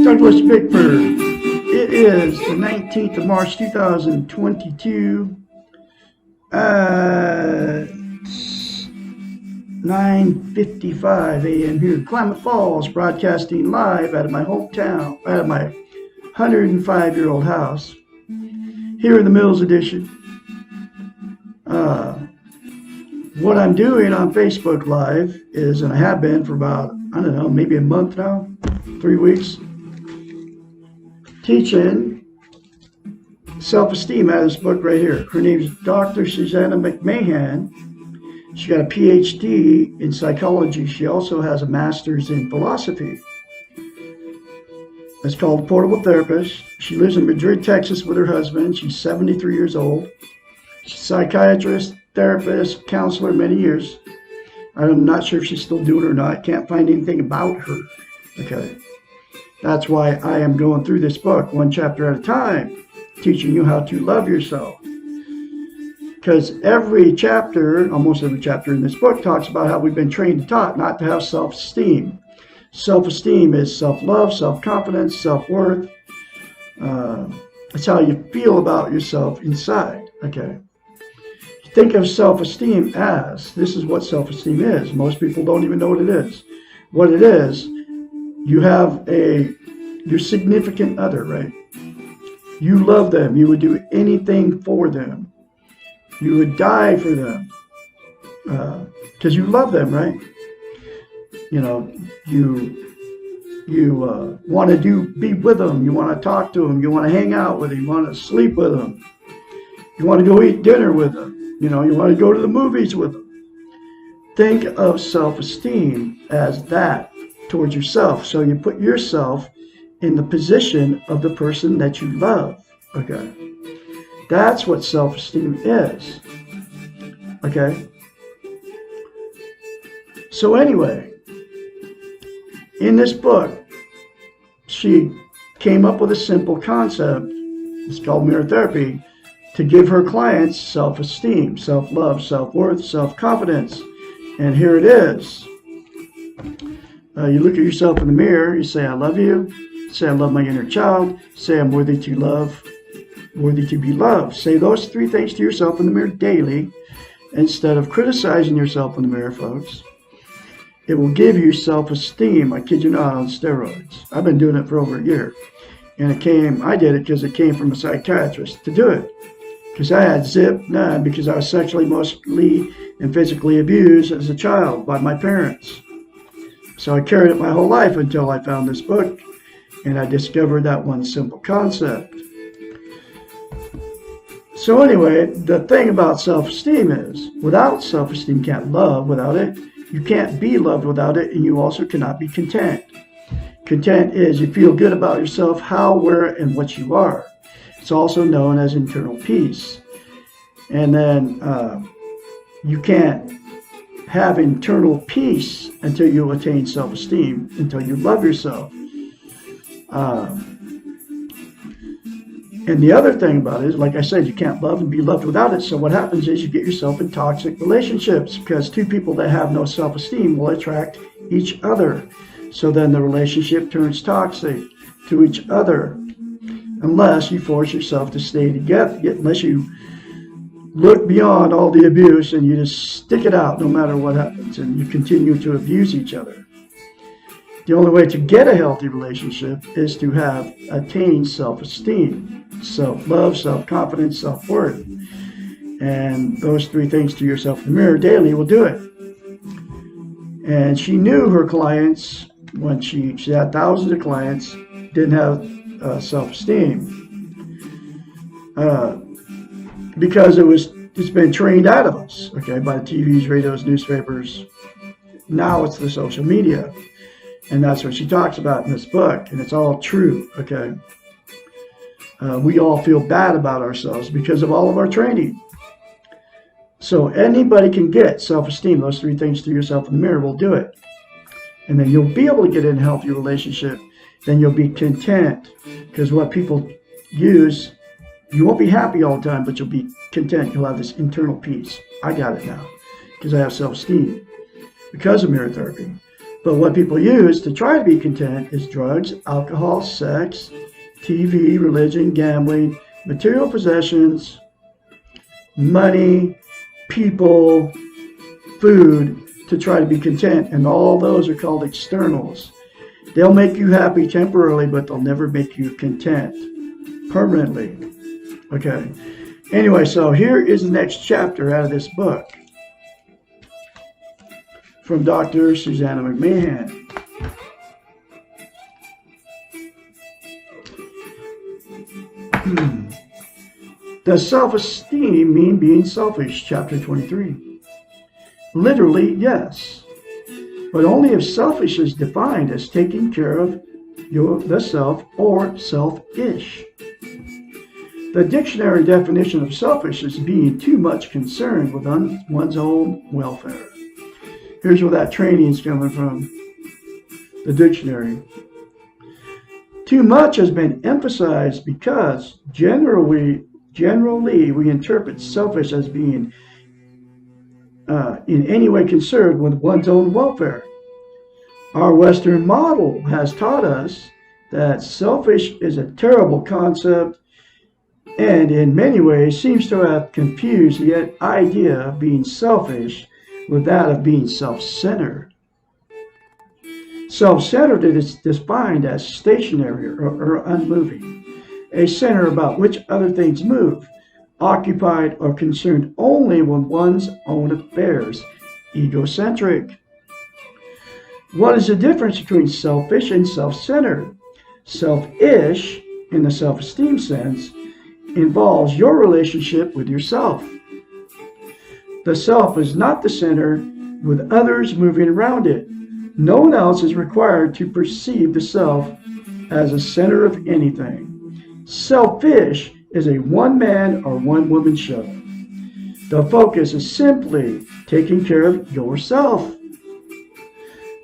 Douglas Bickford. It is the 19th of March 2022 at 9:55 a.m. here in Klamath Falls, broadcasting live out of my hometown, out of my 105-year-old house, here in the Mills Edition. What I'm doing on Facebook Live is, and I have been for about, I don't know, maybe a month now, 3 weeks, teaching self-esteem out of this book right here. Her name is Dr. Susanna McMahon. She got a PhD in psychology. She also has a master's in philosophy. It's called Portable Therapist. She lives in Madrid, Texas with her husband. She's 73 years old. She's a psychiatrist, therapist, counselor, many years. I'm not sure if she's still doing it or not. I can't find anything about her. Okay. That's why I am going through this book one chapter at a time, teaching you how to love yourself. Because every chapter, almost every chapter in this book, talks about how we've been trained and taught not to have self-esteem. Self-esteem is self-love, self-confidence, self-worth. It's how you feel about yourself inside. Okay. Think of self-esteem as, this is what self-esteem is. Most people don't even know what it is. What it is, you have your significant other, right? You love them. You would do anything for them. You would die for them. Because you love them, right? You know, you want to be with them. You want to talk to them. You want to hang out with them. You want to sleep with them. You want to go eat dinner with them. You know, you want to go to the movies with them. Think of self-esteem as that towards yourself. So you put yourself in the position of the person that you love. Okay. That's what self-esteem is. Okay. So anyway, in this book, she came up with a simple concept. It's called mirror therapy, to give her clients self-esteem, self-love, self-worth, self-confidence. And here it is. You look at yourself in the mirror, you say, I love you. Say, I love my inner child. Say, I'm worthy to love, worthy to be loved. Say those three things to yourself in the mirror daily, instead of criticizing yourself in the mirror, folks. It will give you self-esteem. I kid you not, on steroids. I've been doing it for over a year. And I did it because it came from a psychiatrist to do it. Because I had none, because I was sexually, emotionally, and physically abused as a child by my parents. So I carried it my whole life until I found this book, and I discovered that one simple concept. So anyway, the thing about self-esteem is, without self-esteem, you can't love without it. You can't be loved without it, and you also cannot be content. Content is you feel good about yourself, how, where, and what you are. It's also known as internal peace. And then you can't have internal peace until you attain self-esteem, until you love yourself. And the other thing about it is, like I said, you can't love and be loved without it. So what happens is you get yourself in toxic relationships, because two people that have no self-esteem will attract each other. So then the relationship turns toxic to each other, unless you force yourself to stay together, unless you look beyond all the abuse and you just stick it out no matter what happens, and you continue to abuse each other. The only way to get a healthy relationship is to have attained self-esteem, self-love, self-confidence, self-worth. And those three things to yourself in the mirror daily will do it. And she knew her clients, when she had thousands of clients, didn't have self-esteem. Because it's been trained out of us, okay, by the TVs, radios, newspapers. Now it's the social media. And that's what she talks about in this book, and it's all true, okay? we all feel bad about ourselves because of all of our training. So anybody can get self-esteem. Those three things to yourself in the mirror will do it. And then you'll be able to get in a healthy relationship. Then you'll be content. Because what people use, you won't be happy all the time, but you'll be content. You'll have this internal peace. I got it now because I have self-esteem because of mirror therapy. But what people use to try to be content is drugs, alcohol, sex, TV, religion, gambling, material possessions, money, people, food to try to be content. And all those are called externals. They'll make you happy temporarily, but they'll never make you content permanently. Okay. Anyway, so here is the next chapter out of this book from Dr. Susanna McMahon. Does self-esteem mean being selfish? Chapter 23. Literally, yes. But only if selfish is defined as taking care of the self or selfish. The dictionary definition of selfish is being too much concerned with one's own welfare. Here's where that training is coming from. The dictionary. Too much has been emphasized because generally we interpret selfish as being in any way concerned with one's own welfare. Our Western model has taught us that selfish is a terrible concept and in many ways seems to have confused the idea of being selfish with that of being self-centered. Self-centered is defined as stationary or unmoving, a center about which other things move, occupied or concerned only with one's own affairs, egocentric. What is the difference between selfish and self-centered? Selfish, in the self-esteem sense, involves your relationship with yourself. The self is not the center, with others moving around it. No one else is required to perceive the self as a center of anything. Selfish is a one-man or one-woman show. The focus is simply taking care of yourself.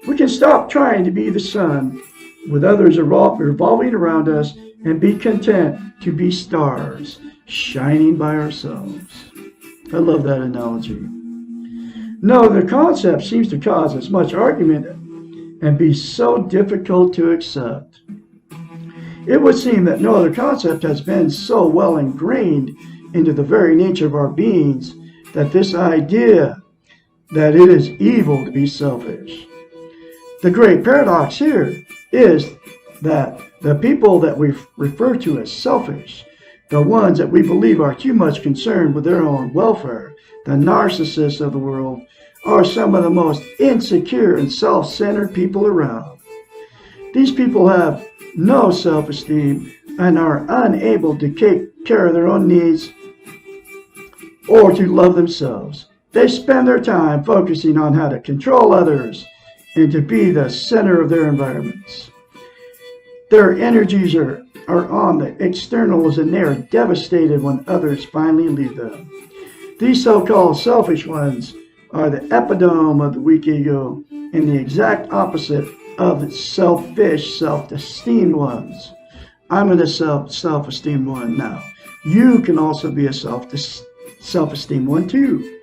We can stop trying to be the sun with others revolving around us and be content to be stars shining by ourselves. I love that analogy. No, the concept seems to cause as much argument and be so difficult to accept. It would seem that no other concept has been so well ingrained into the very nature of our beings that this idea that it is evil to be selfish. The great paradox here is that the people that we refer to as selfish, the ones that we believe are too much concerned with their own welfare, the narcissists of the world, are some of the most insecure and self-centered people around. These people have no self-esteem and are unable to take care of their own needs or to love themselves. They spend their time focusing on how to control others and to be the center of their environments. Their energies are on the externals and they are devastated when others finally leave them. These so-called selfish ones are the epitome of the weak ego and the exact opposite of the selfish, self-esteemed ones. I'm a self-esteemed one now. You can also be a self-esteemed one too,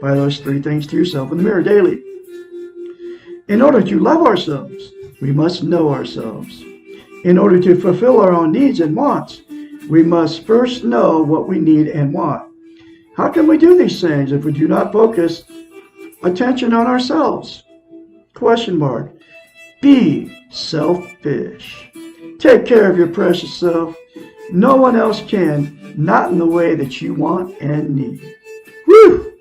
by those three things to yourself in the mirror daily. In order to love ourselves, we must know ourselves. In order to fulfill our own needs and wants, we must first know what we need and want. How can we do these things if we do not focus attention on ourselves? Question mark. Be selfish. Take care of your precious self. No one else can, not in the way that you want and need. Whew!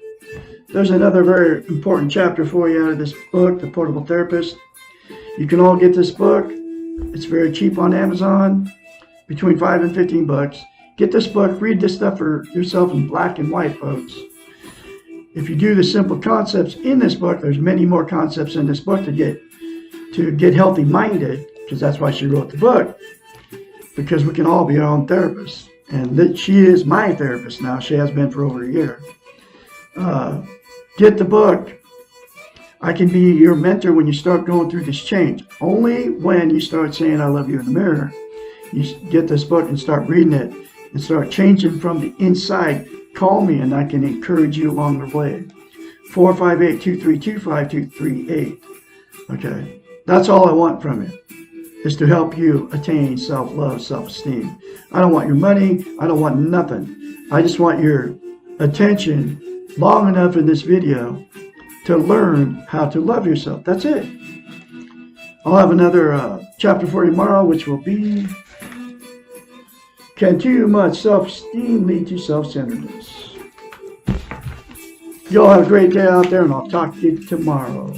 There's another very important chapter for you out of this book, The Portable Therapist. You can all get this book. It's very cheap on Amazon, between $5 and $15. Get this book, read this stuff for yourself in black and white, folks. If you do the simple concepts in this book, there's many more concepts in this book to get healthy-minded, because that's why she wrote the book. because we can all be our own therapist. And she is my therapist now. She has been for over a year. Get the book. I can be your mentor when you start going through this change. Only when you start saying, I love you in the mirror, you get this book and start reading it and start changing from the inside. Call me and I can encourage you along the way. 458-232-5238. Okay. That's all I want from you, is to help you attain self-love, self-esteem. I don't want your money. I don't want nothing. I just want your attention long enough in this video to learn how to love yourself. That's it. I'll have another chapter for you tomorrow, which will be, can too much self-esteem lead to self-centeredness? Y'all have a great day out there, and I'll talk to you tomorrow.